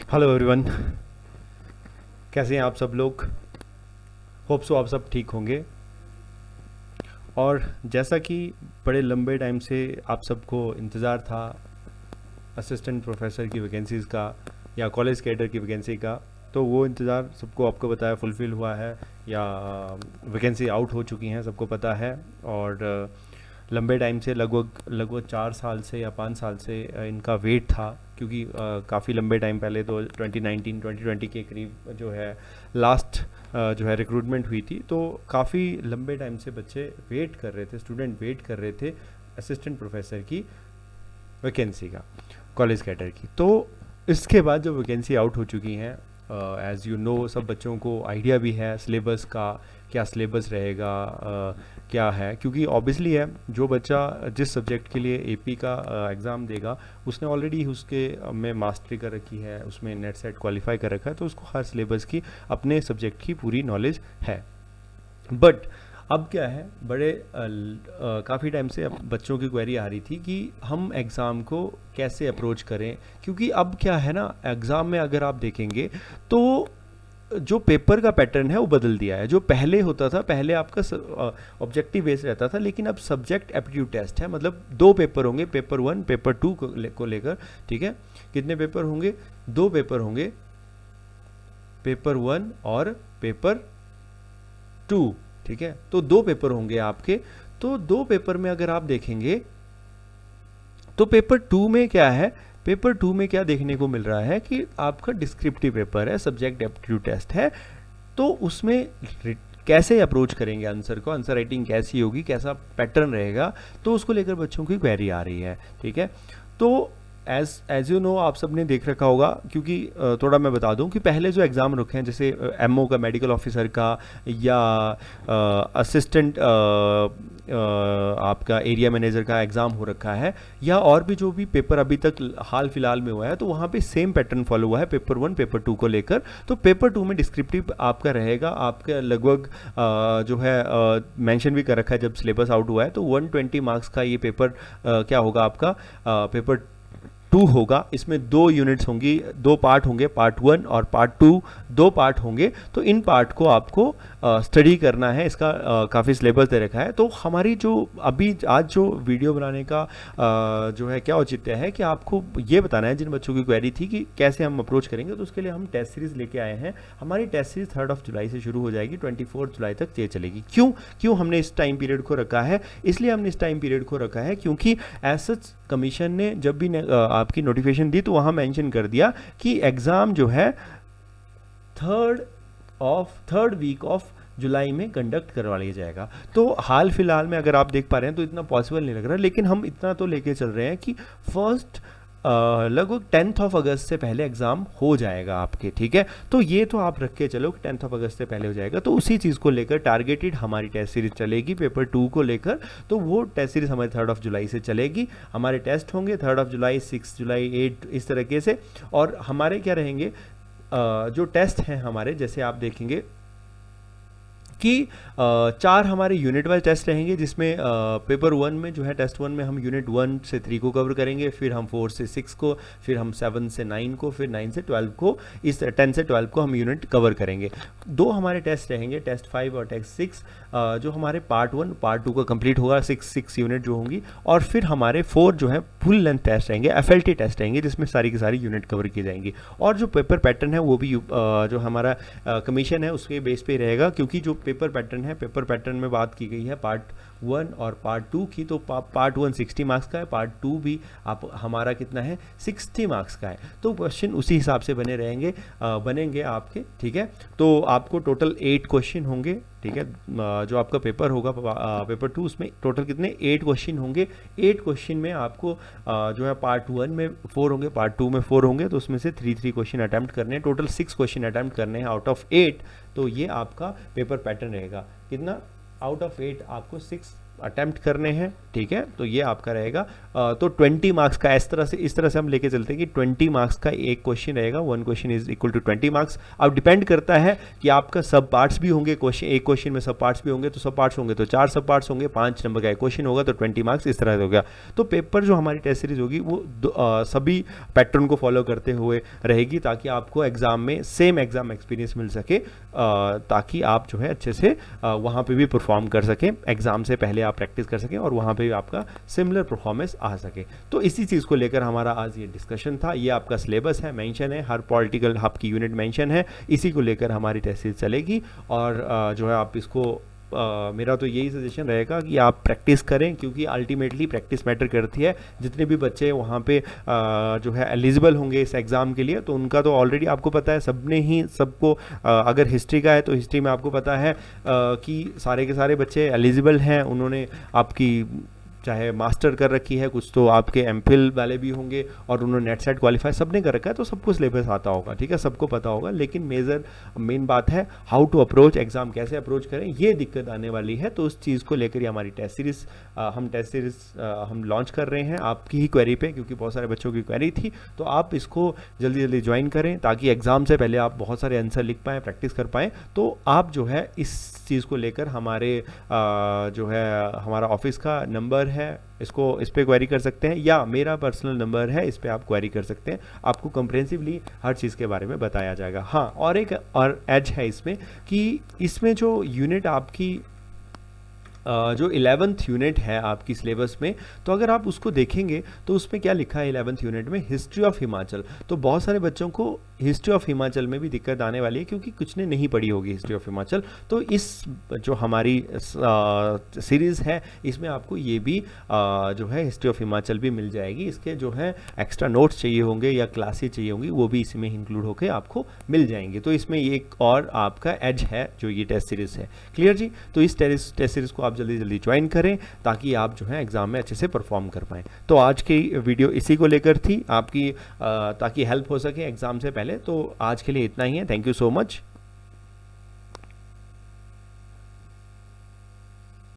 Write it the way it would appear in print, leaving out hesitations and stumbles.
Hello everyone, कैसे हैं आप सब लोग। होप सो आप सब ठीक होंगे। और जैसा कि बड़े लंबे टाइम से आप सबको इंतज़ार था असिस्टेंट प्रोफेसर की वैकेंसीज़ का या कॉलेज कैडर की वैकेंसी का, तो वो इंतज़ार सबको आपको बताया फुलफ़िल हुआ है या वैकेंसी आउट हो चुकी हैं, सबको पता है। और लंबे टाइम से लगभग 4 साल से या 5 साल से इनका वेट था, क्योंकि काफ़ी लंबे टाइम पहले तो 2019-2020 के करीब जो है लास्ट जो है रिक्रूटमेंट हुई थी, तो काफ़ी लंबे टाइम से बच्चे वेट कर रहे थे, स्टूडेंट वेट कर रहे थे असिस्टेंट प्रोफेसर की वैकेंसी का, कॉलेज कैडर की। तो इसके बाद जो वैकेंसी आउट हो चुकी हैं, एज़ यू नो सब बच्चों को आइडिया भी है सिलेबस का, क्या सिलेबस रहेगा, क्या है, क्योंकि ऑब्वियसली है जो बच्चा जिस सब्जेक्ट के लिए एपी का एग्ज़ाम देगा उसने ऑलरेडी उसके में मास्टरी कर रखी है, उसमें नेट सेट क्वालिफाई कर रखा है, तो उसको हर सिलेबस की अपने सब्जेक्ट की पूरी नॉलेज है। बट अब क्या है, बड़े काफ़ी टाइम से अब बच्चों की क्वेरी आ रही थी कि हम एग्ज़ाम को कैसे अप्रोच करें, क्योंकि अब क्या है ना, एग्ज़ाम में अगर आप देखेंगे तो जो पेपर का पैटर्न है वो बदल दिया है। जो पहले होता था, पहले आपका ऑब्जेक्टिव बेस्ड रहता था, लेकिन अब सब्जेक्ट एप्टीट्यूड टेस्ट है। मतलब 2 पेपर होंगे, पेपर 1 पेपर 2 को लेकर, ठीक है। कितने पेपर होंगे? 2 पेपर होंगे, पेपर 1 और पेपर 2, ठीक है। तो 2 पेपर होंगे आपके। तो 2 पेपर में अगर आप देखेंगे तो पेपर 2 में क्या है, पेपर 2 में क्या देखने को मिल रहा है कि आपका डिस्क्रिप्टिव पेपर है, सब्जेक्ट एप्टीट्यूड टेस्ट है। तो उसमें कैसे अप्रोच करेंगे आंसर को, आंसर राइटिंग कैसी होगी, कैसा पैटर्न रहेगा, तो उसको लेकर बच्चों की क्वेरी आ रही है, ठीक है। तो एज यू नो आप सब ने देख रखा होगा, क्योंकि थोड़ा मैं बता दूं कि पहले जो एग्ज़ाम रखे हैं, जैसे एमओ का, मेडिकल ऑफिसर का, या असिस्टेंट आपका एरिया मैनेजर का एग्ज़ाम हो रखा है, या और भी जो भी पेपर अभी तक हाल फिलहाल में हुआ है, तो वहाँ पे सेम पैटर्न फॉलो हुआ है पेपर 1 पेपर 2 को लेकर। तो पेपर 2 में डिस्क्रिप्टिव आपका रहेगा, आपका लगभग जो है मेंशन भी कर रखा है जब सिलेबस आउट हुआ है, तो 120 मार्क्स का ये पेपर क्या होगा आपका, पेपर 2 होगा। इसमें 2 यूनिट्स होंगी, 2 पार्ट होंगे, पार्ट 1 और पार्ट 2, 2 पार्ट होंगे। तो इन पार्ट को आपको स्टडी करना है, इसका काफ़ी सिलेबस दे रखा है। तो हमारी जो अभी आज जो वीडियो बनाने का जो है क्या औचित्य है कि आपको ये बताना है, जिन बच्चों की क्वेरी थी कि कैसे हम अप्रोच करेंगे, तो उसके लिए हम टेस्ट सीरीज़ लेके आए हैं। हमारी टेस्ट सीरीज़ 3 जुलाई से शुरू हो जाएगी, 24 जुलाई तक ये चलेगी। क्यों हमने इस टाइम पीरियड को रखा है? इसलिए हमने इस टाइम पीरियड को रखा है क्योंकि एज सच कमीशन ने जब भी आपकी नोटिफिकेशन दी तो वहाँ मेंशन कर दिया कि एग्ज़ाम जो है थर्ड वीक ऑफ जुलाई में कंडक्ट करवा लिया जाएगा। तो हाल फिलहाल में अगर आप देख पा रहे हैं तो इतना पॉसिबल नहीं लग रहा, लेकिन हम इतना तो लेके चल रहे हैं कि फर्स्ट लगभग 10 अगस्त से पहले एग्ज़ाम हो जाएगा आपके, ठीक है। तो ये तो आप रख के चलो कि 10 अगस्त से पहले हो जाएगा। तो उसी चीज़ को लेकर टारगेटेड हमारी टेस्ट सीरीज चलेगी पेपर 2 को लेकर। तो वो टेस्ट सीरीज हमारी 3 जुलाई से चलेगी। हमारे टेस्ट होंगे 3 जुलाई, 6 जुलाई, 8 इस तरीके से। और हमारे क्या रहेंगे, जो टेस्ट हैं हमारे, जैसे आप देखेंगे कि 4 हमारे यूनिट वाइज टेस्ट रहेंगे, जिसमें पेपर 1 में जो है टेस्ट 1 में हम यूनिट 1 से 3 को कवर करेंगे, फिर हम 4 से 6 को, फिर हम 7 से 9 को, फिर 9 से 12 को, इस 10 से 12 को हम यूनिट कवर करेंगे। 2 हमारे टेस्ट रहेंगे, टेस्ट 5 और टेस्ट 6, जो हमारे पार्ट 1 पार्ट 2 का कंप्लीट होगा, 6 यूनिट जो होंगी। और फिर हमारे 4 जो है फुल लेंथ टेस्ट रहेंगे, FLT टेस्ट रहेंगे, जिसमें सारी की सारी यूनिट कवर की जाएंगी। और जो पेपर पैटर्न है वो भी जो हमारा कमीशन है उसके बेस पे रहेगा, क्योंकि जो पेपर पैटर्न है, पेपर पैटर्न में बात की गई है पार्ट 1 और पार्ट 2 की। तो पार्ट 1 60 मार्क्स का है, पार्ट 2 भी आप हमारा कितना है 60 मार्क्स का है। तो क्वेश्चन उसी हिसाब से बने रहेंगे, बनेंगे आपके, ठीक है। तो आपको टोटल 8 क्वेश्चन होंगे, ठीक है। जो आपका पेपर होगा पेपर 2, उसमें टोटल कितने 8 क्वेश्चन होंगे। 8 क्वेश्चन में आपको जो है पार्ट 1 में 4 होंगे, पार्ट 2 में 4 होंगे, तो उसमें से 3 क्वेश्चन अटैम्प्ट करने हैं। टोटल 6 क्वेश्चन अटैम्प्ट करने हैं आउट ऑफ 8। तो ये आपका पेपर पैटर्न रहेगा। कितना? आउट ऑफ 8 आपको 6 अटेम्प्ट करने हैं, ठीक है। तो ये आपका रहेगा तो 20 मार्क्स का इस तरह से हम लेके चलते हैं कि 20 मार्क्स का एक क्वेश्चन रहेगा, 1 question is equal to 20 marks. अब डिपेंड करता है कि आपका सब पार्ट्स भी होंगे, एक क्वेश्चन में सब पार्ट्स भी होंगे, तो सब पार्ट्स होंगे तो 4 सब पार्ट्स होंगे, 5 नंबर का एक क्वेश्चन होगा तो 20 मार्क्स इस तरह से हो गया। तो पेपर जो हमारी टेस्ट सीरीज होगी वो सभी पैटर्न को फॉलो करते हुए रहेगी, ताकि आपको एग्जाम में सेम एग्जाम एक्सपीरियंस मिल सके, ताकि आप जो है अच्छे से वहाँ पे भी परफॉर्म कर सकें, एग्जाम से पहले आप प्रैक्टिस कर सकें और वहाँ पे भी आपका सिमिलर परफॉर्मेंस आ सके। तो इसी चीज़ को लेकर हमारा आज ये डिस्कशन था। ये आपका सिलेबस है, मेंशन है, हर पॉलिटिकल आपकी यूनिट मेंशन है, इसी को लेकर हमारी टेस्ट सीरीज चलेगी। और जो है आप इसको मेरा तो यही सजेशन रहेगा कि आप प्रैक्टिस करें, क्योंकि अल्टीमेटली प्रैक्टिस मैटर करती है। जितने भी बच्चे वहाँ पे जो है एलिजिबल होंगे इस एग्ज़ाम के लिए, तो उनका तो ऑलरेडी आपको पता है, सबने ही सबको अगर हिस्ट्री का है तो हिस्ट्री में आपको पता है कि सारे के सारे बच्चे एलिजिबल हैं। उन्होंने आपकी चाहे मास्टर कर रखी है, कुछ तो आपके एमफिल वाले भी होंगे और उन्होंने नेट सेट क्वालिफाई सबने कर रखा है, तो सबको सिलेबस आता होगा, ठीक है, सबको पता होगा। लेकिन मेन बात है हाउ टू अप्रोच एग्जाम, कैसे अप्रोच करें, ये दिक्कत आने वाली है। तो उस चीज़ को लेकर ही हमारी टेस्ट सीरीज हम लॉन्च कर रहे हैं आपकी ही क्वेरी पे, क्योंकि बहुत सारे बच्चों की क्वेरी थी। तो आप इसको जल्दी जल्दी ज्वाइन करें, ताकि एग्जाम से पहले आप बहुत सारे आंसर लिख पाएँ, प्रैक्टिस कर पाएँ। तो आप जो है इस चीज़ को लेकर हमारे जो है हमारा ऑफिस का नंबर है, इस पे क्वेरी कर सकते हैं, या मेरा पर्सनल नंबर है, इस पे आप क्वेरी कर सकते हैं। आपको कॉम्प्रिहेंसिवली हर चीज़ के बारे में बताया जाएगा। हाँ, और एक और एज है इसमें कि इसमें जो यूनिट आपकी जो 11th यूनिट है आपकी सिलेबस में, तो अगर आप उसको देखेंगे तो उसमें क्या लिखा है 11th यूनिट में, हिस्ट्री ऑफ हिमाचल। तो बहुत सारे बच्चों को हिस्ट्री ऑफ हिमाचल में भी दिक्कत आने वाली है, क्योंकि कुछ ने नहीं पढ़ी होगी हिस्ट्री ऑफ हिमाचल। तो इस जो हमारी सीरीज़ है, इसमें आपको ये भी जो है हिस्ट्री ऑफ हिमाचल भी मिल जाएगी। इसके जो है एक्स्ट्रा नोट्स चाहिए होंगे या क्लासेस चाहिए होंगी, वो भी इसमें इंक्लूड होकर आपको मिल जाएंगे। तो इसमें एक और आपका एज है जो ये टेस्ट सीरीज़ है। क्लियर जी? तो इस टेस्ट सीरीज़ को आप जल्दी जल्दी ज्वाइन करें, ताकि आप जो है एग्जाम में अच्छे से परफॉर्म कर पाएँ। तो आज की वीडियो इसी को लेकर थी आपकी, ताकि हेल्प हो सके एग्जाम से पहले। तो आज के लिए इतना ही है। Thank you so much.